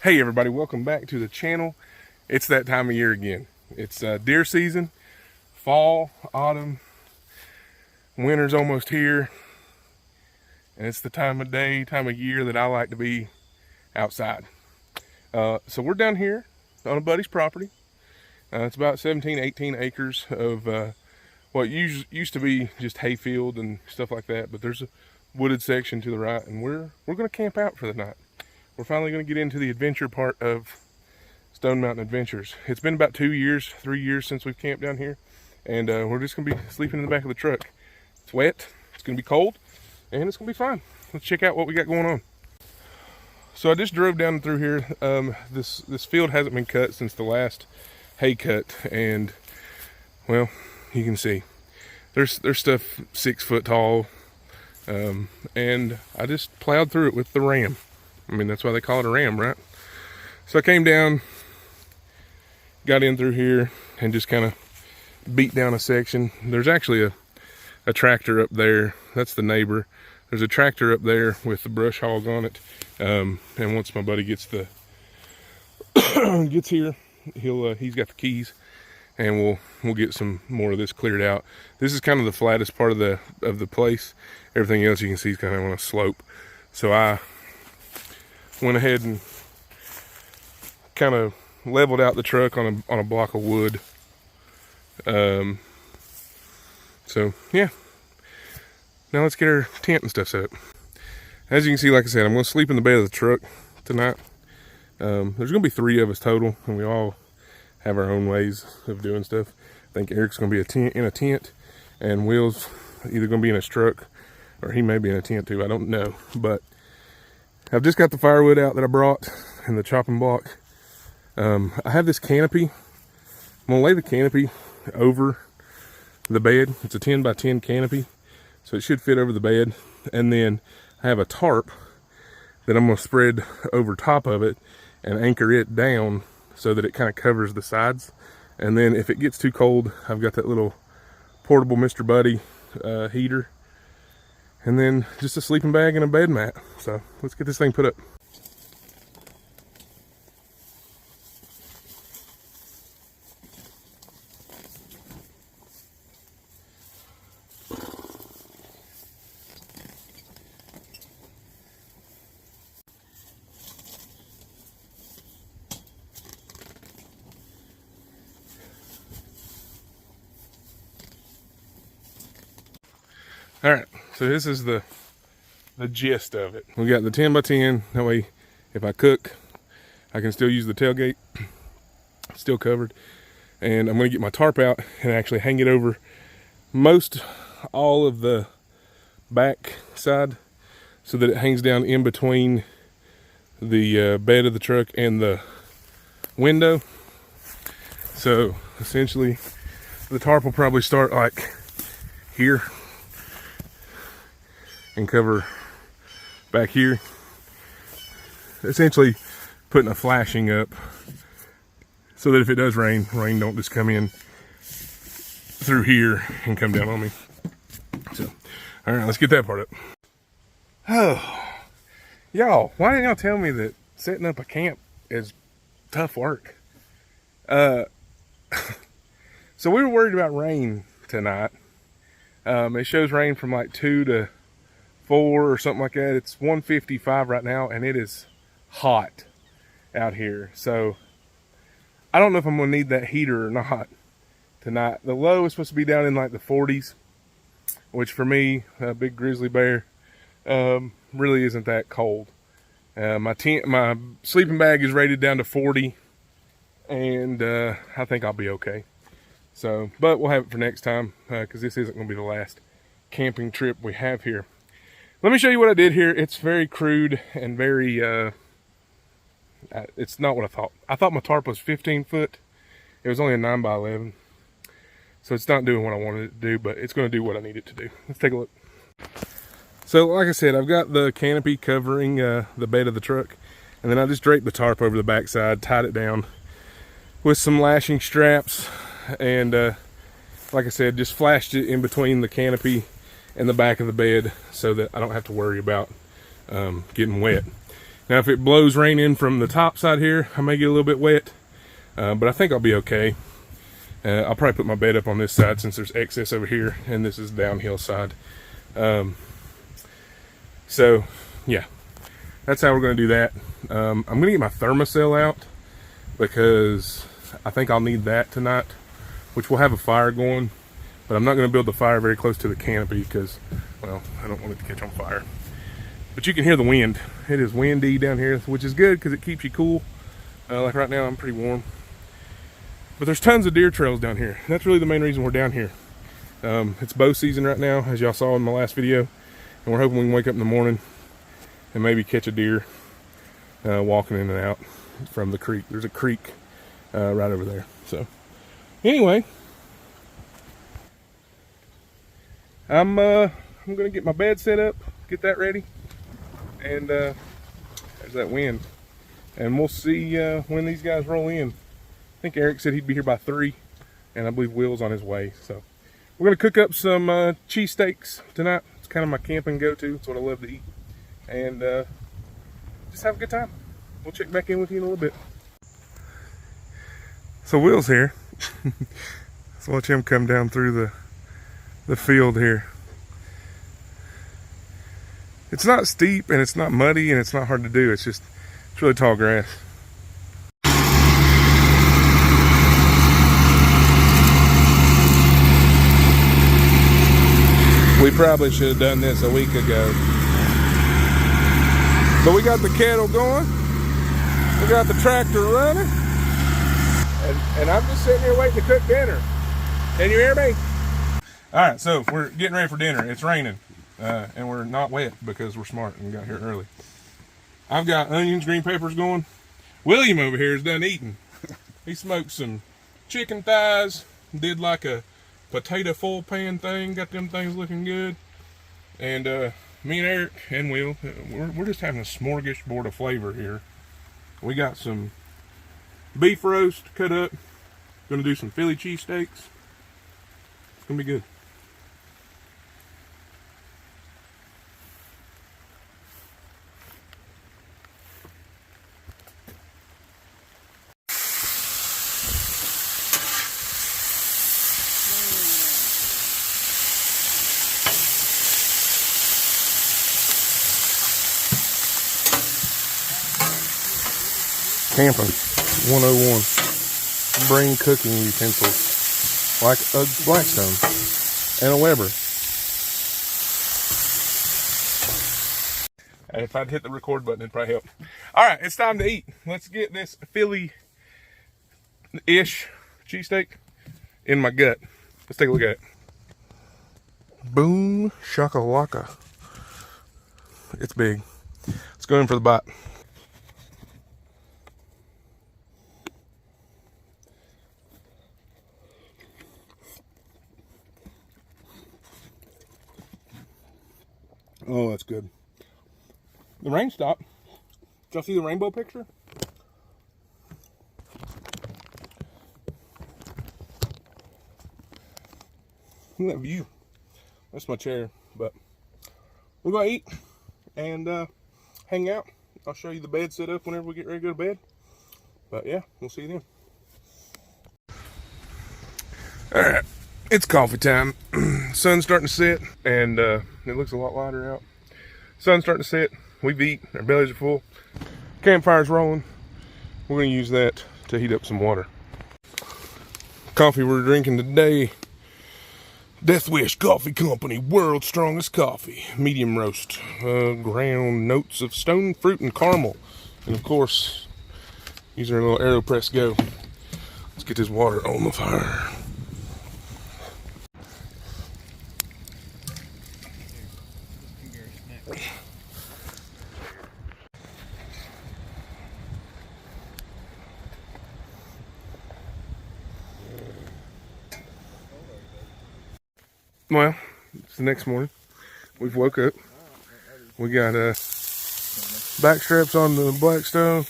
Hey everybody, welcome back to the channel. It's that time of year again. It's deer season, fall, autumn, winter's almost here, and it's the time of day, time of year that I like to be outside. So we're down here on a buddy's property. It's about 17, 18 acres of what used to be just hayfield and stuff like that, but there's a wooded section to the right, and we're gonna camp out for the night. We're finally going to get into the adventure part of Stone Mountain Adventures. It's been about 3 years since we've camped down here, and we're just going to be sleeping in the back of the truck. It's wet, it's going to be cold, and it's going to be fun. Let's check out what we got going on. So I just drove down through here. This field hasn't been cut since the last hay cut, and well, you can see there's stuff 6 foot tall, and I just plowed through it with the ram. I mean, that's why they call it a ram, right? So I came down, got in through here, and just kind of beat down a section. There's actually a tractor up there. That's the neighbor. There's a tractor up there with the brush hog on it. And once my buddy gets here, he's got the keys, and we'll get some more of this cleared out. This is kind of the flattest part of the place. Everything else you can see is kind of on a slope. So I went ahead and kind of leveled out the truck on a block of wood. So yeah, now let's get our tent and stuff set up. As you can see, like I said, I'm going to sleep in the bed of the truck tonight. There's going to be 3 of us total, and we all have our own ways of doing stuff. I think Eric's going to be in a tent, and Will's either going to be in his truck, or he may be in a tent too. I don't know, but I've just got the firewood out that I brought and the chopping block. I have this canopy. I'm gonna lay the canopy over the bed. It's a 10 by 10 canopy, so it should fit over the bed. And then I have a tarp that I'm gonna spread over top of it and anchor it down so that it kind of covers the sides. And then if it gets too cold, I've got that little portable Mr. Buddy heater. And then just a sleeping bag and a bed mat. So let's get this thing put up. All right, so this is the gist of it. We got the 10 by 10. That way, if I cook, I can still use the tailgate. Still covered. And I'm gonna get my tarp out and actually hang it over all of the back side so that it hangs down in between the bed of the truck and the window. So essentially, the tarp will probably start like here and cover back here, essentially putting a flashing up so that if it does rain don't just come in through here and come down on me. So all right, let's get that part up. Oh y'all, why didn't y'all tell me that setting up a camp is tough work? So we were worried about rain tonight. It shows rain from like 2 to 4 or something like that. It's 155 right now, and it is hot out here. So I don't know if I'm gonna need that heater or not tonight. The low is supposed to be down in like the 40s, which for me, a big grizzly bear, really isn't that cold. My sleeping bag is rated down to 40, and I think I'll be okay. So, but we'll have it for next time, because this isn't gonna be the last camping trip we have here. Let me show you what I did here. It's very crude and very, it's not what I thought. I thought my tarp was 15 foot. It was only a 9 by 11. So it's not doing what I wanted it to do, but it's going to do what I need it to do. Let's take a look. So like I said, I've got the canopy covering the bed of the truck. And then I just draped the tarp over the backside, tied it down with some lashing straps. And like I said, just flashed it in between the canopy and the back of the bed so that I don't have to worry about getting wet. Now if it blows rain in from the top side here, I may get a little bit wet, but I think I'll be okay. I'll probably put my bed up on this side since there's excess over here, and this is the downhill side. So yeah, that's how we're going to do that. I'm going to get my thermocell out because I think I'll need that tonight, which will have a fire going, but I'm not going to build the fire very close to the canopy because, well, I don't want it to catch on fire. But you can hear the wind. It is windy down here, which is good because it keeps you cool. Like right now, I'm pretty warm. But there's tons of deer trails down here. That's really the main reason we're down here. It's bow season right now, as y'all saw in my last video. And we're hoping we can wake up in the morning and maybe catch a deer walking in and out from the creek. There's a creek right over there. So anyway, I'm gonna get my bed set up, get that ready, and there's that wind, and we'll see when these guys roll in. I think Eric said he'd be here by 3, and I believe Will's on his way. So we're gonna cook up some cheesesteaks tonight. It's kind of my camping go-to. It's what I love to eat, and just have a good time. We'll check back in with you in a little bit. So Will's here. Let's watch him come down through the field here. It's not steep and it's not muddy and it's not hard to do. It's really tall grass. We probably should have done this a week ago. But we got the kettle going. We got the tractor running. And I'm just sitting here waiting to cook dinner. Can you hear me? All right, so we're getting ready for dinner. It's raining, and we're not wet because we're smart and got here early. I've got onions, green peppers going. William over here is done eating. He smoked some chicken thighs, did like a potato full pan thing, got them things looking good. And me and Eric and Will, we're just having a smorgasbord of flavor here. We got some beef roast cut up. Gonna do some Philly cheesesteaks. It's gonna be good. Camping 101. Bring cooking utensils like a Blackstone and a Weber. And if I'd hit the record button, it'd probably help. All right, it's time to eat. Let's get this Philly-ish cheesesteak in my gut. Let's take a look at it. Boom shakalaka. It's big. Let's go in for the bite. Oh, that's good. The rain stopped. Did y'all see the rainbow picture? Look at that view. That's my chair. But we're going to eat and hang out. I'll show you the bed set up whenever we get ready to go to bed. But yeah, we'll see you then. All right. It's coffee time. Sun's starting to set, and it looks a lot lighter out. Sun's starting to set. We've eaten. Our bellies are full. Campfire's rolling. We're going to use that to heat up some water. Coffee we're drinking today. Death Wish Coffee Company, world's strongest coffee. Medium roast. Ground notes of stone fruit and caramel. And of course, using our little AeroPress Go. Let's get this water on the fire. Well, it's the next morning. We've woke up. We got back straps on the Blackstone.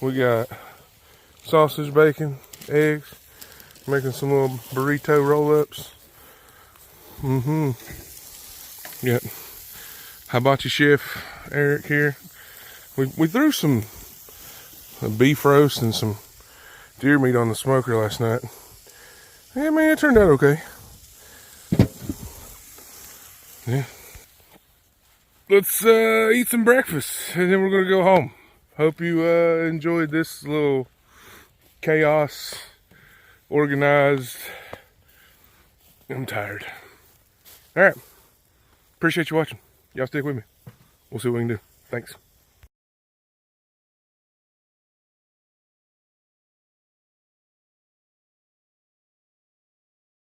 We got sausage, bacon, eggs. Making some little burrito roll-ups. Got hibachi chef Eric here. We threw some beef roast and some deer meat on the smoker last night. Yeah, man, it turned out okay. Yeah. Let's eat some breakfast and then we're gonna go home. Hope you enjoyed this little chaos, organized. I'm tired. All right. Appreciate you watching. Y'all stick with me. We'll see what we can do. Thanks.